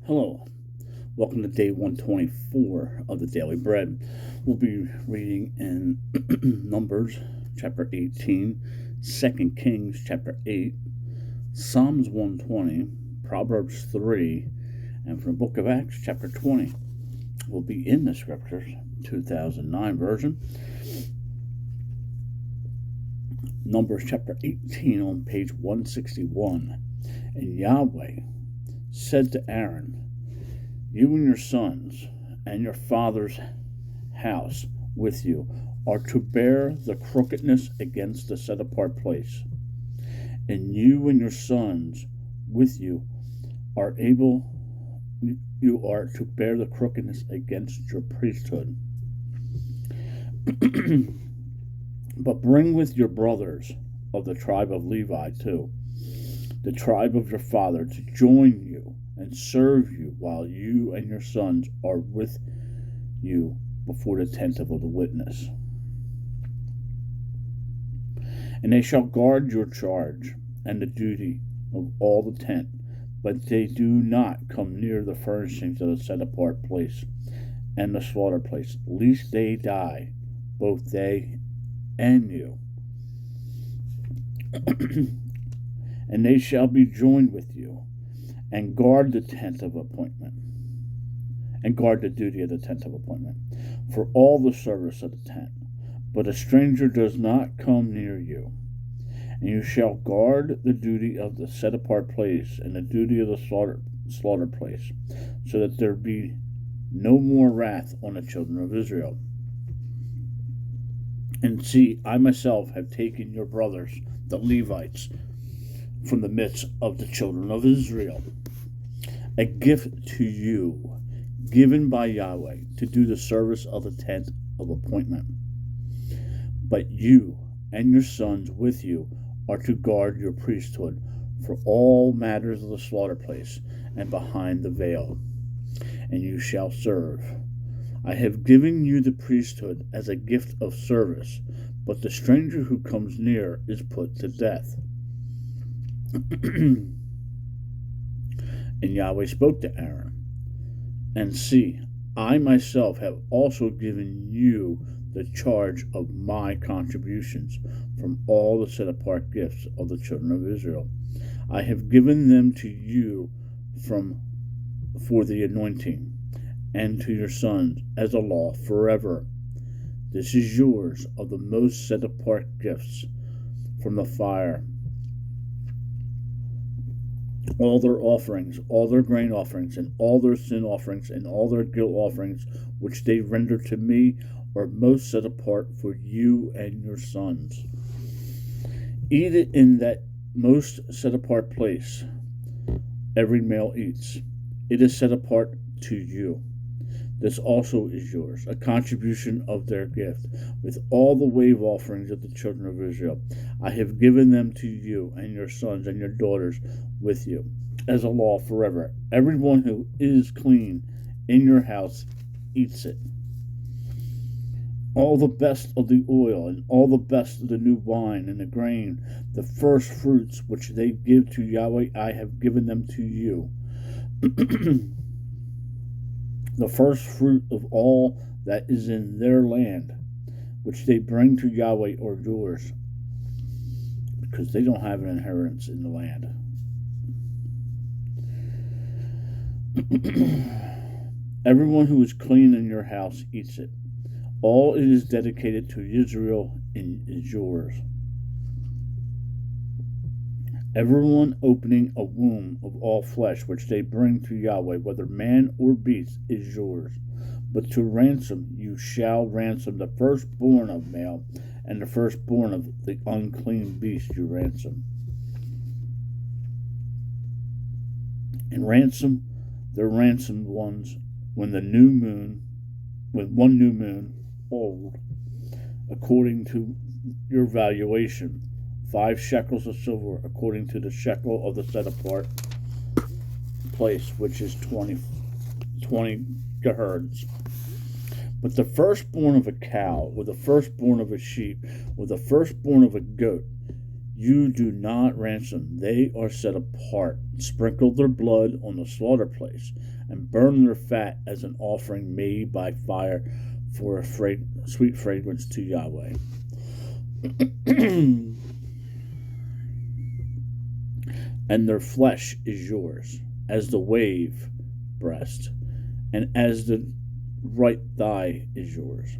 Hello, welcome to day 124 of the Daily Bread. We'll be reading in Numbers chapter 18, 2 Kings chapter 8, Psalms 120, Proverbs 3, and from the book of Acts chapter 20. We'll be in the scriptures, 2009 version. Numbers chapter 18 on page 161. And Yahweh said to Aaron, you and your sons and your father's house with you are to bear the crookedness against the set-apart place. And you and your sons with you are to bear the crookedness against your priesthood. But bring with your brothers of the tribe of Levi too, the tribe of your father, to join you and serve you while you and your sons are with you before the tent of the witness. And they shall guard your charge and the duty of all the tent, but they do not come near the furnishings of the set-apart place and the slaughter place, lest they die, both they and you. And they shall be joined with you, and guard the tent of appointment, and guard the duty of the tent of appointment, for all the service of the tent. But a stranger does not come near you. And you shall guard the duty of the set-apart place, and the duty of the slaughter place, so that there be no more wrath on the children of Israel. And see, I myself have taken your brothers, the Levites, from the midst of the children of Israel, a gift to you, given by Yahweh, to do the service of the tent of appointment. But you and your sons with you are to guard your priesthood for all matters of the slaughter place and behind the veil, and you shall serve. I have given you the priesthood as a gift of service, but the stranger who comes near is put to death. And Yahweh spoke to Aaron, and see, I myself have also given you the charge of my contributions from all the set-apart gifts of the children of Israel. I have given them to you for the anointing, and to your sons as a law forever. This is yours of the most set-apart gifts from the fire. All their offerings, all their grain offerings, and all their sin offerings, and all their guilt offerings, which they render to me, are most set apart for you and your sons. Eat it in that most set apart place. Every male eats. It is set apart to you. This also is yours, a contribution of their gift, with all the wave offerings of the children of Israel. I have given them to you and your sons and your daughters with you, as a law forever. Everyone who is clean in your house eats it. All the best of the oil, and all the best of the new wine and the grain, the first fruits which they give to Yahweh, I have given them to you. The first fruit of all that is in their land, which they bring to Yahweh, are yours, because they don't have an inheritance in the land. Everyone who is clean in your house eats it. All it is dedicated to Israel is yours. Everyone opening a womb of all flesh which they bring to Yahweh, whether man or beast, is yours. But to ransom you shall ransom the firstborn of male, and the firstborn of the unclean beast you ransom. And ransom the ransomed ones when one new moon old, according to your valuation, 5 shekels of silver, according to the shekel of the set-apart place, which is 20 gerahs. But the firstborn of a cow, or the firstborn of a sheep, or the firstborn of a goat, You do not ransom. They are set apart. Sprinkle their blood on the slaughter place, and burn their fat as an offering made by fire for a sweet fragrance to Yahweh. And their flesh is yours, as the wave breast, and as the right thigh is yours.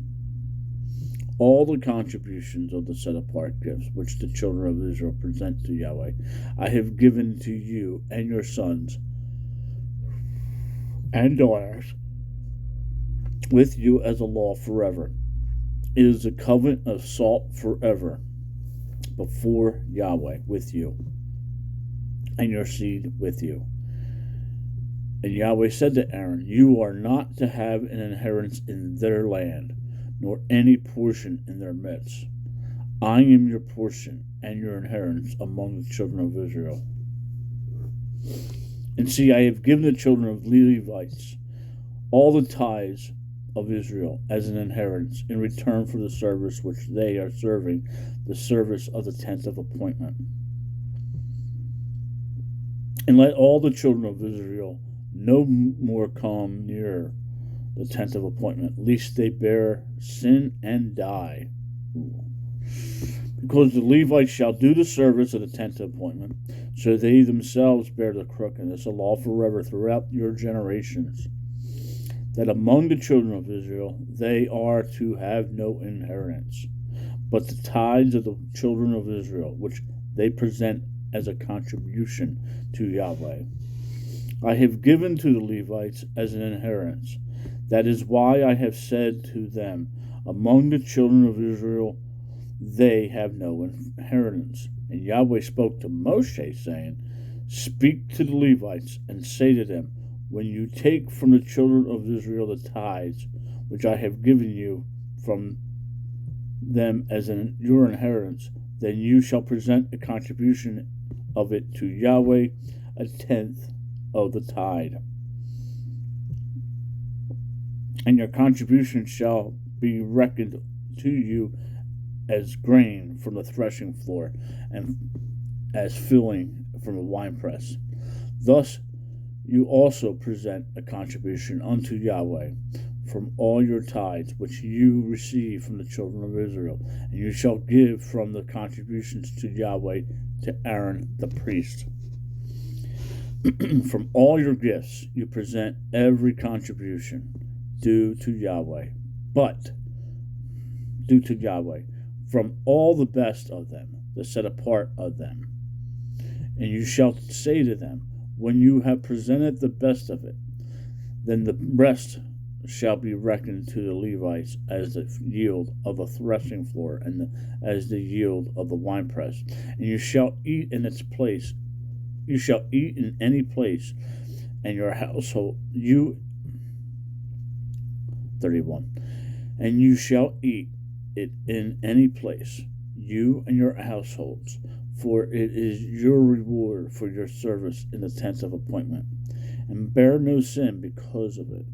All the contributions of the set-apart gifts which the children of Israel present to Yahweh, I have given to you and your sons and daughters with you as a law forever. It is a covenant of salt forever before Yahweh with you and your seed with you. And Yahweh said to Aaron, you are not to have an inheritance in their land, nor any portion in their midst. I am your portion and your inheritance among the children of Israel. And see, I have given the children of Levites all the tithes of Israel as an inheritance in return for the service which they are serving, the service of the tent of appointment. And let all the children of Israel no more come near the tent of appointment, lest they bear sin and die. Because the Levites shall do the service of the tent of appointment, so they themselves bear the crookedness, a law forever throughout your generations, that among the children of Israel they are to have no inheritance, but the tithes of the children of Israel, which they present as a contribution to Yahweh, I have given to the Levites as an inheritance. That is why I have said to them, among the children of Israel they have no inheritance. And Yahweh spoke to Moshe, saying, speak to the Levites, and say to them, when you take from the children of Israel the tithes, which I have given you from them as your inheritance, then you shall present a contribution of it to Yahweh, a tenth of the tithe. And your contribution shall be reckoned to you as grain from the threshing floor, and as filling from a winepress. Thus you also present a contribution unto Yahweh from all your tithes which you receive from the children of Israel, and you shall give from the contributions to Yahweh to Aaron the priest. From all your gifts you present every contribution due to Yahweh, from all the best of them, the set apart of them. And you shall say to them, when you have presented the best of it, then the rest shall be reckoned to the Levites as the yield of the threshing floor, and as the yield of the winepress. And you shall eat in its place. You shall eat in any place, and your household, 31. And you shall eat it in any place, you and your households, for it is your reward for your service in the tent of appointment. And bear no sin because of it,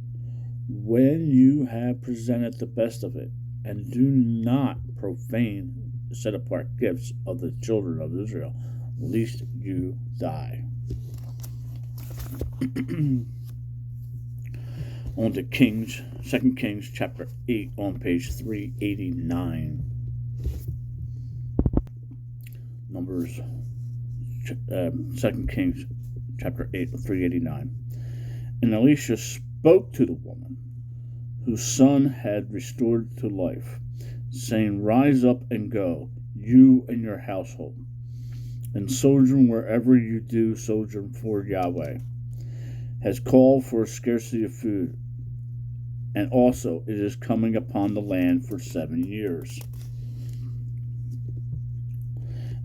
when you have presented the best of it, and do not profane the set apart gifts of the children of Israel, lest you die. On to Kings, 2 Kings chapter 8 on page 389. Numbers, 2 Kings chapter 8, 389. And Elisha spoke to the woman whose son had restored to life, saying, rise up and go, you and your household, and sojourn wherever you do sojourn, for Yahweh has called for a scarcity of food, and also it is coming upon the land for 7 years.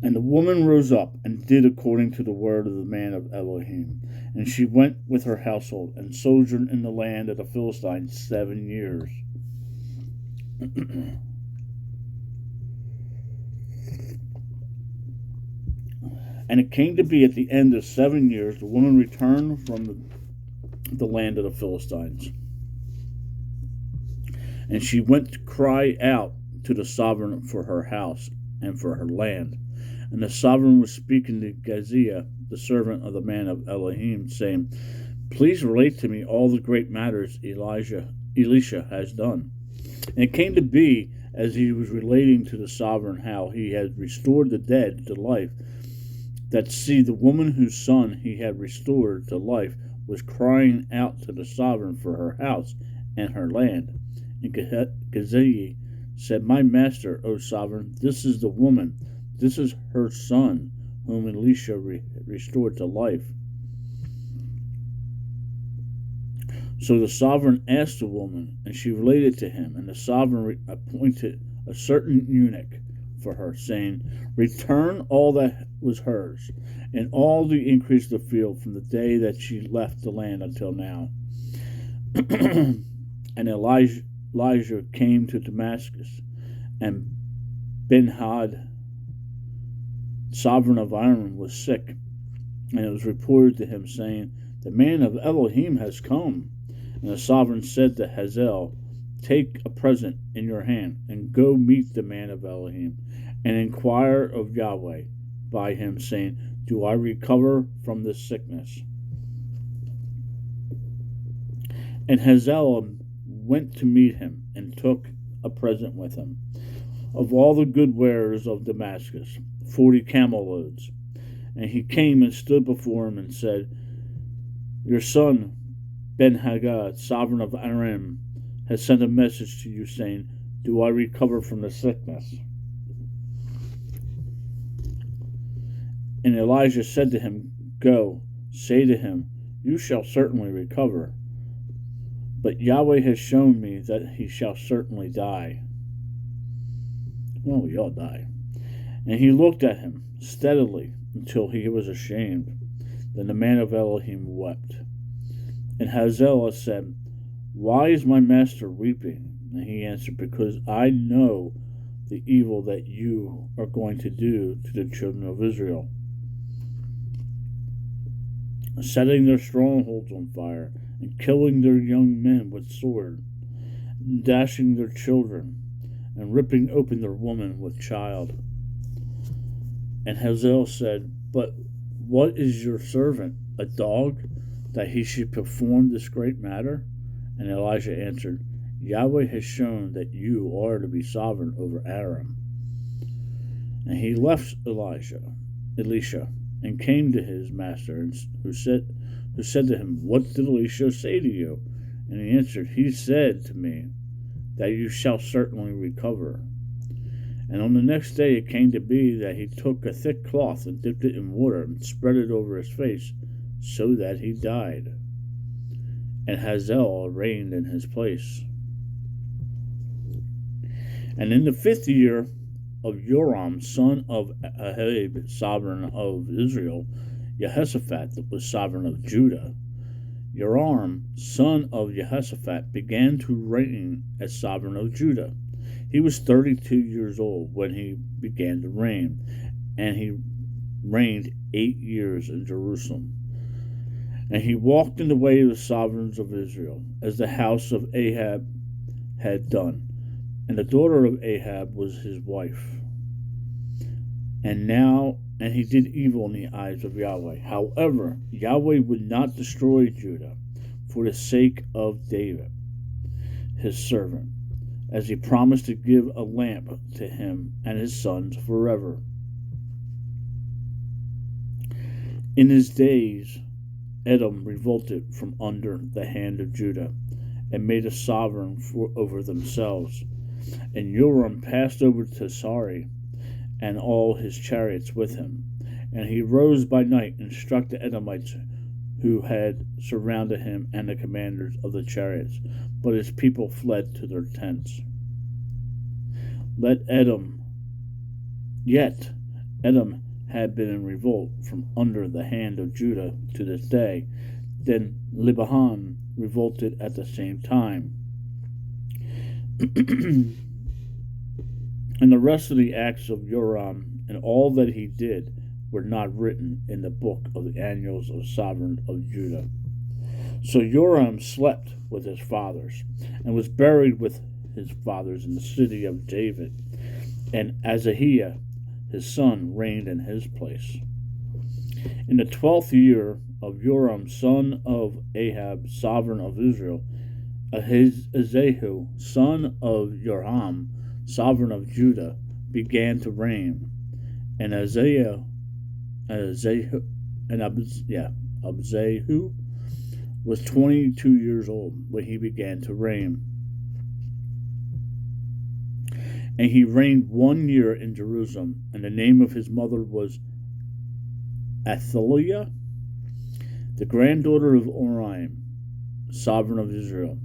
And the woman rose up and did according to the word of the man of Elohim. And she went with her household and sojourned in the land of the Philistines 7 years. And it came to be at the end of 7 years, the woman returned from the land of the Philistines. And she went to cry out to the sovereign for her house and for her land. And the sovereign was speaking to Gehazi, the servant of the man of Elohim, saying, Please relate to me all the great matters Elisha has done. And it came to be, as he was relating to the sovereign how he had restored the dead to life, that see, the woman whose son he had restored to life was crying out to the sovereign for her house and her land. And Gehazi said, My master, O sovereign, this is the woman, this is her son, whom Elisha restored to life. So the sovereign asked the woman, and she related to him, and the sovereign appointed a certain eunuch for her, saying, Return all that was hers, and all the increase of the field from the day that she left the land until now. And Elijah came to Damascus, and Ben-Hadad, sovereign of Aram, was sick, and it was reported to him, saying, The man of Elohim has come. And the sovereign said to Hazael, Take a present in your hand, and go meet the man of Elohim, and inquire of Yahweh by him, saying, Do I recover from this sickness? And Hazael went to meet him, and took a present with him, of all the good wares of Damascus, 40 camel loads. And he came and stood before him, and said, Your son Ben-Hadad, sovereign of Aram, has sent a message to you, saying, Do I recover from the sickness? And Elijah said to him, Go, say to him, You shall certainly recover. But Yahweh has shown me that he shall certainly die. Well, we all die. And he looked at him steadily until he was ashamed. Then the man of Elohim wept. And Hazael said, Why is my master weeping? And he answered, Because I know the evil that you are going to do to the children of Israel, setting their strongholds on fire, and killing their young men with sword, and dashing their children, and ripping open their women with child. And Hazael said, But what is your servant, a dog, that he should perform this great matter? And Elijah answered, Yahweh has shown that you are to be sovereign over Aram. And he left Elisha, and came to his master, who said to him, What did Elisha say to you? And he answered, He said to me, that you shall certainly recover. And on the next day it came to be that he took a thick cloth and dipped it in water and spread it over his face, so that he died. And Hazael reigned in his place. And in the 5th year of Joram, son of Ahab, sovereign of Israel, Jehoshaphat was sovereign of Judah. Joram, son of Jehoshaphat, began to reign as sovereign of Judah. He was 32 years old when he began to reign, and he reigned 8 years in Jerusalem. And he walked in the way of the sovereigns of Israel, as the house of Ahab had done. And the daughter of Ahab was his wife. And he did evil in the eyes of Yahweh. However, Yahweh would not destroy Judah for the sake of David, his servant, as he promised to give a lamp to him and his sons forever. In his days, Edom revolted from under the hand of Judah, and made a sovereign over themselves. And Joram passed over to Sari, and all his chariots with him. And he rose by night and struck the Edomites who had surrounded him and the commanders of the chariots. But his people fled to their tents. Yet Edom had been in revolt from under the hand of Judah to this day. Then Lebanon revolted at the same time. And the rest of the acts of Joram and all that he did were not written in the book of the annals of sovereign of Judah. So Joram slept with his fathers, and was buried with his fathers in the city of David. And Azahiah, his son, reigned in his place. In the 12th year of Joram, son of Ahab, sovereign of Israel, Ahaziah, son of Joram, sovereign of Judah, began to reign. And Ahaziah was 22 years old when he began to reign. And he reigned 1 year in Jerusalem, and the name of his mother was Athaliah, the granddaughter of Oriam, sovereign of Israel.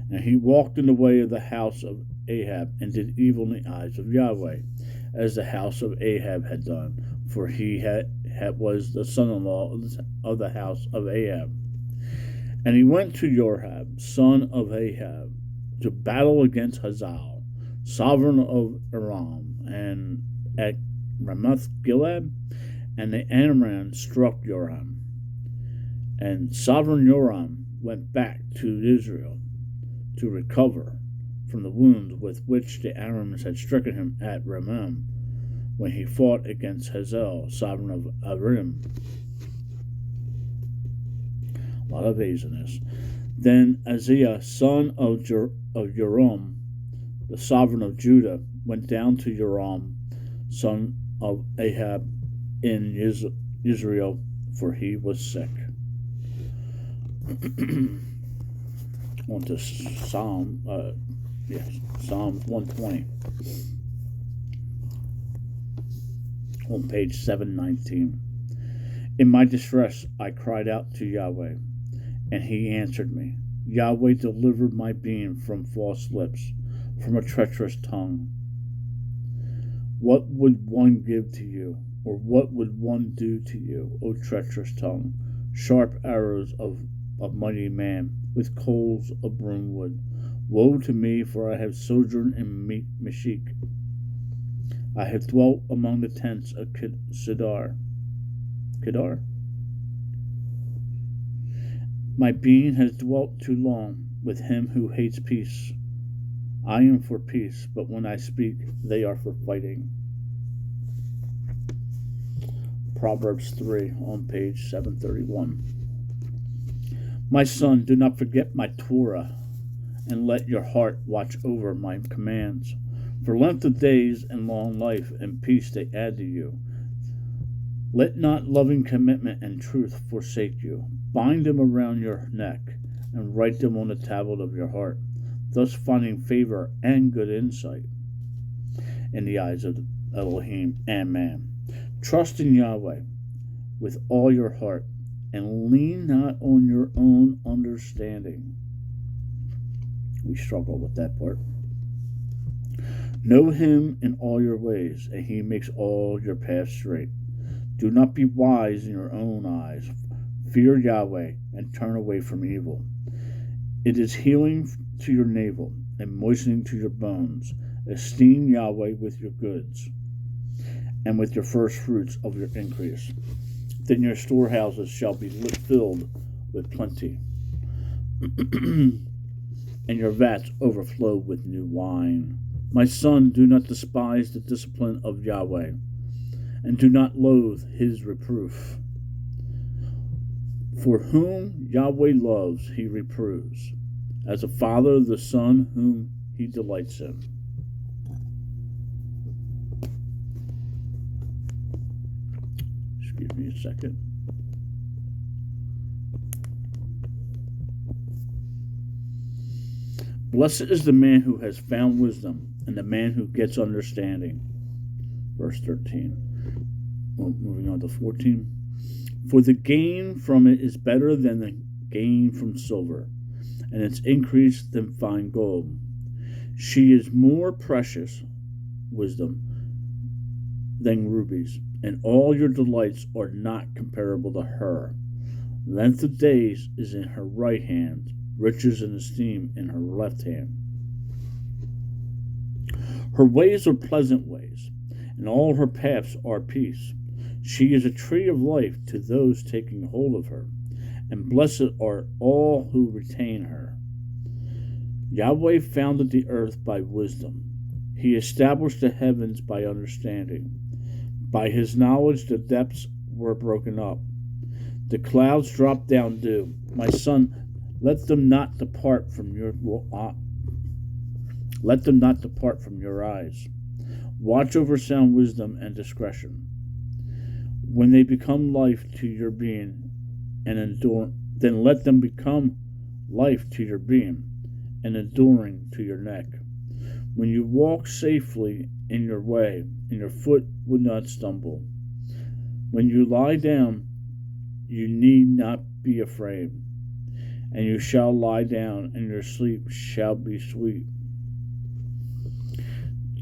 And he walked in the way of the house of Ahab, and did evil in the eyes of Yahweh, as the house of Ahab had done, for he was the son-in-law of the house of Ahab. And he went to Joram, son of Ahab, to battle against Hazael, sovereign of Aram, and at Ramoth Gilead, and the Aram struck Joram. And sovereign Joram went back to Israel to recover from the wounds with which the Arameans had stricken him at Ramah, when he fought against Hazael, sovereign of Aram. A lot of A's in this. Then Ahaziah, son of Joram, the sovereign of Judah, went down to Joram, son of Ahab, in Israel, for he was sick. On to Psalms 120. On page 719. In my distress I cried out to Yahweh, and he answered me. Yahweh delivered my being from false lips, from a treacherous tongue. What would one give to you, or what would one do to you, O treacherous tongue? Sharp arrows of mighty man, with coals of broomwood. Woe to me, for I have sojourned in Meshech. I have dwelt among the tents of Kedar. My being has dwelt too long with him who hates peace. I am for peace, but when I speak, they are for fighting. Proverbs 3 on page 731. My son, do not forget my Torah, and let your heart watch over my commands. For length of days and long life and peace they add to you. Let not loving commitment and truth forsake you. Bind them around your neck, and write them on the tablet of your heart, thus finding favor and good insight in the eyes of Elohim and man. Trust in Yahweh with all your heart, and lean not on your own understanding. We struggle with that part. Know him in all your ways, and he makes all your paths straight. Do not be wise in your own eyes. Fear Yahweh and turn away from evil. It is healing to your navel and moistening to your bones. Esteem Yahweh with your goods, and with your first fruits of your increase. Then your storehouses shall be filled with plenty, and your vats overflow with new wine. My son, do not despise the discipline of Yahweh, and do not loathe his reproof. For whom Yahweh loves, he reproves, as a father the son whom he delights in. Excuse me a second. Blessed is the man who has found wisdom, and the man who gets understanding. Verse 13. Well, moving on to 14. For the gain from it is better than the gain from silver, and its increase than fine gold. She is more precious, wisdom, than rubies, and all your delights are not comparable to her. Length of days is in her right hand, riches and esteem in her left hand. Her ways are pleasant ways, and all her paths are peace. She is a tree of life to those taking hold of her, and blessed are all who retain her. Yahweh founded the earth by wisdom. He established the heavens by understanding. By his knowledge the depths were broken up. The clouds dropped down dew. My son, let them not depart from your eyes. Watch over sound wisdom and discretion. When they become life to your being and endure, then let them become life to your being and enduring to your neck. When you walk safely in your way, and your foot would not stumble. When you lie down, you need not be afraid, and you shall lie down, and your sleep shall be sweet.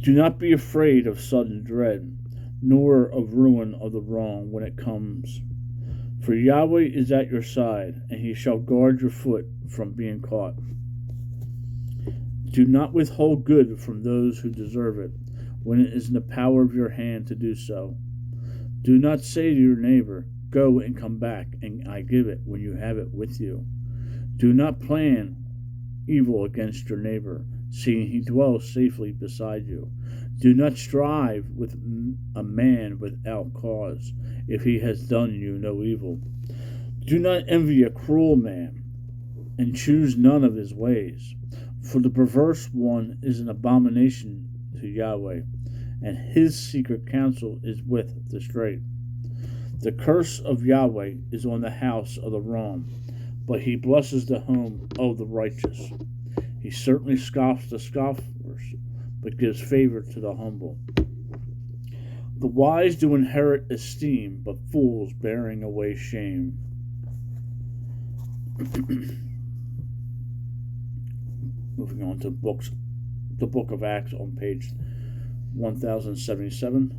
Do not be afraid of sudden dread, nor of ruin of the wrong when it comes. For Yahweh is at your side, and he shall guard your foot from being caught. Do not withhold good from those who deserve it, when it is in the power of your hand to do so. Do not say to your neighbor, go and come back, and I give it, when you have it with you. Do not plan evil against your neighbor, seeing he dwells safely beside you. Do not strive with a man without cause, if he has done you no evil. Do not envy a cruel man, and choose none of his ways. For the perverse one is an abomination to Yahweh, and his secret counsel is with the straight. The curse of Yahweh is on the house of the wrong, but he blesses the home of the righteous. He certainly scoffs the scoffers, but gives favor to the humble. The wise do inherit esteem, but fools bearing away shame. Moving on to the book of Acts on page 1077.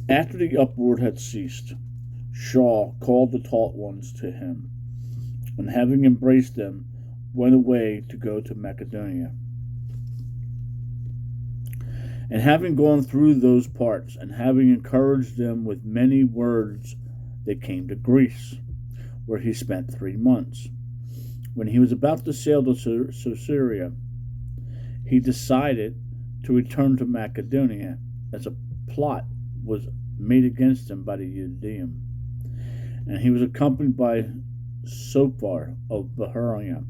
After the uproar had ceased, Shaul called the taught ones to him, and having embraced them, went away to go to Macedonia. And having gone through those parts, and having encouraged them with many words, they came to Greece, where he spent 3 months. When he was about to sail to Caesarea, he decided to return to Macedonia, as a plot was made against him by the Judeans. And he was accompanied by Sophar of Berea,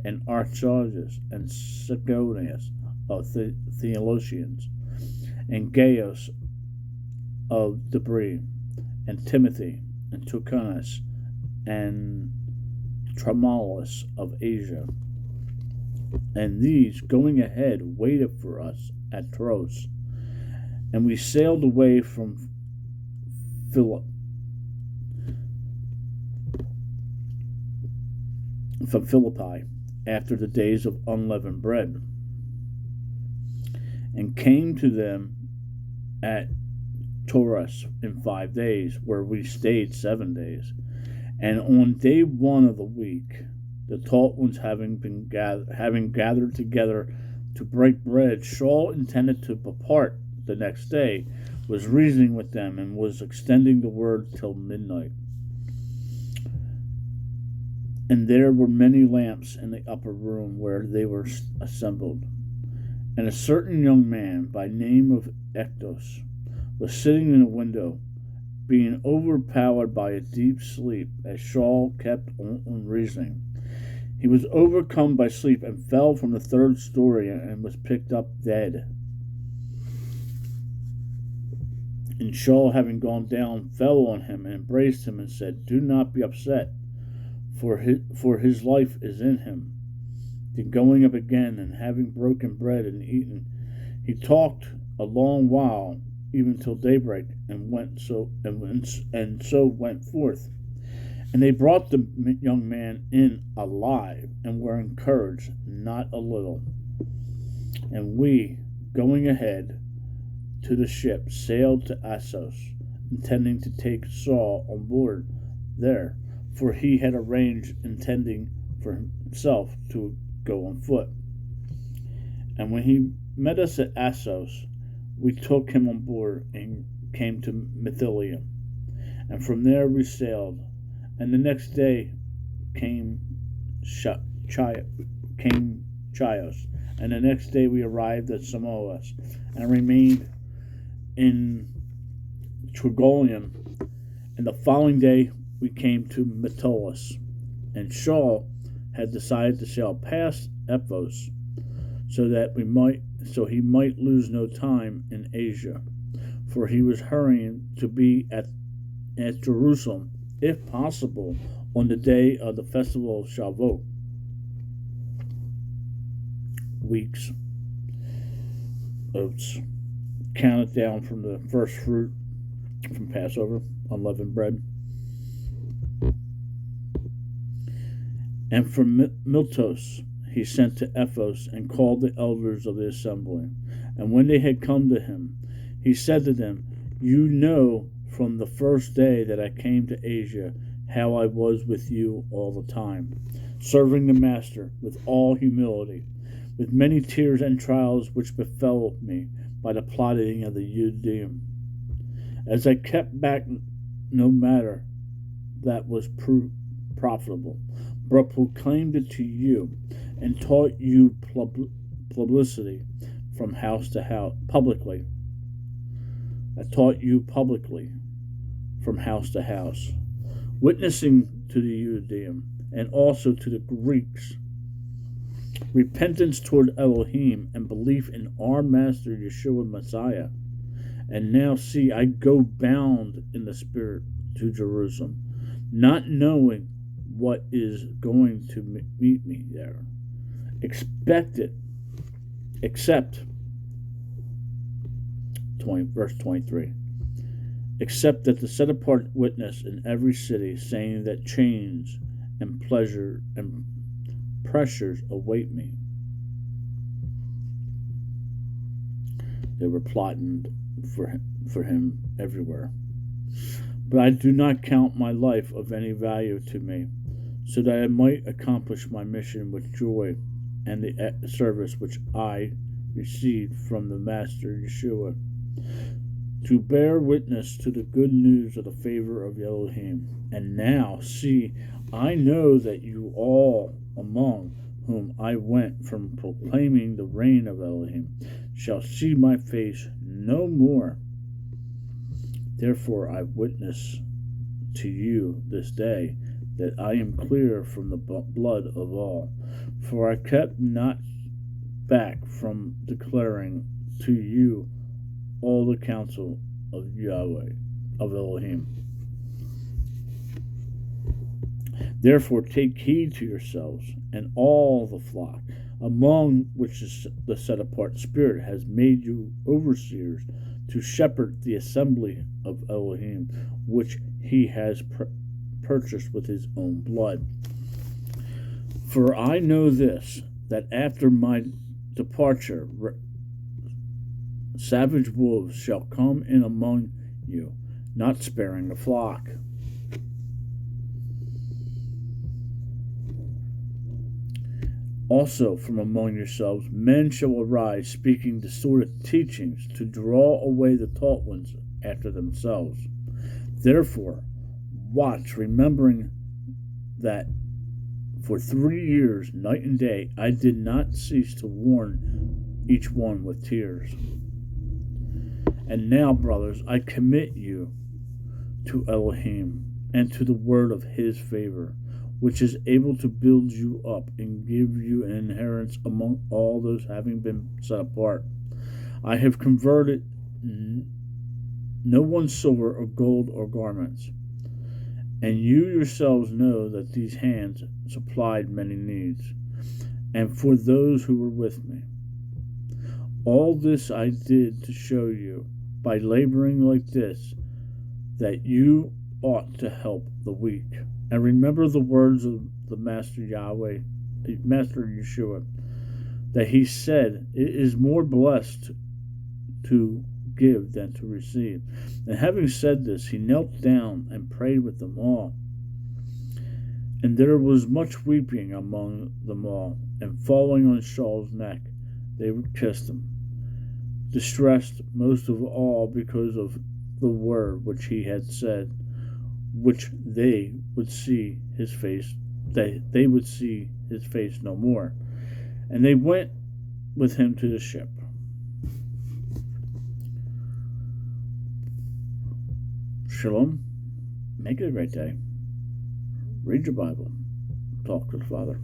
and Archelaus and Sigonius of the Thessalonians, and Gaius of Debri, and Timothy, and Tucanus, and Trophimus of Asia. And these, going ahead, waited for us at Troas. And we sailed away from Philippi after the days of unleavened bread, and came to them at Troas in 5 days, where we stayed 7 days. And on day 1 of the week, the taught ones having gathered together to break bread, Shaul intended to depart the next day, was reasoning with them, and was extending the word till midnight. And there were many lamps in the upper room where they were assembled. And a certain young man, by name of Ectos, was sitting in a window, being overpowered by a deep sleep, as Shaul kept on reasoning. He was overcome by sleep, and fell from the 3rd story, and was picked up dead. And Shaul, having gone down, fell on him, and embraced him, and said, do not be upset, for his life is in him. Then going up again, and having broken bread and eaten, he talked a long while, even till daybreak, and so went forth. And they brought the young man in alive, and were encouraged not a little. And we, going ahead to the ship, sailed to Assos, intending to take Saul on board there, for he had arranged, intending for himself to go on foot. And when he met us at Assos, we took him on board and came to Mytilene. And from there we sailed. And the next day came came Chios. And the next day we arrived at Samoas and remained in Trogolium. And the following day we came to Metellus. And Shaul had decided to sail past Ephesus so he might lose no time in Asia, for he was hurrying to be at Jerusalem, if possible, on the day of the festival of Shavuot. Weeks, oats, counted down from the first fruit from Passover, unleavened bread. And from Miletus he sent to Ephesus and called the elders of the assembly. And when they had come to him, he said to them, You know from the first day that I came to Asia how I was with you all the time, serving the Master with all humility, with many tears and trials which befell me by the plotting of the Judean, as I kept back no matter that was profitable, but proclaimed it to you, and taught you publicly from house to house, publicly. I taught you publicly from house to house, witnessing to the Judean and also to the Greeks, repentance toward Elohim and belief in our Master Yeshua Messiah. And now see, I go bound in the Spirit to Jerusalem, not knowing what is going to meet me there. Except verse 23. Except that the set apart witness in every city, saying that chains and pleasure and pressures await me. They were plotting for him everywhere. But I do not count my life of any value to me, so that I might accomplish my mission with joy and the service which I received from the Master Yeshua, to bear witness to the good news of the favor of Elohim. And now, see, I know that you all among whom I went from proclaiming the reign of Elohim shall see my face no more. Therefore I witness to you this day that I am clear from the blood of all, for I kept not back from declaring to you all the counsel of Yahweh, of Elohim. Therefore take heed to yourselves and all the flock, among which the set apart Spirit has made you overseers, to shepherd the assembly of Elohim, which he has purchased with his own blood. For I know this, that after my departure savage wolves shall come in among you, not sparing the flock. Also from among yourselves men shall arise, speaking distorted teachings, to draw away the taught ones after themselves. Therefore watch, remembering that for 3 years, night and day, I did not cease to warn each one with tears. And now, brothers, I commit you to Elohim and to the word of his favor, which is able to build you up and give you an inheritance among all those having been set apart. I have converted no one's silver or gold or garments, and you yourselves know that these hands supplied many needs, and for those who were with me. All this I did to show you, by laboring like this, that you ought to help the weak. And remember the words of the Master Yahweh, Master Yeshua, that he said, it is more blessed to give than to receive. And having said this, he knelt down and prayed with them all. And there was much weeping among them all, and falling on Shaul's neck, they kissed him, distressed most of all because of the word which he had said, which they would see his face, they would see his face no more. And they went with him to the ship. Shalom. Make it a great day. Read your Bible. Talk to the Father.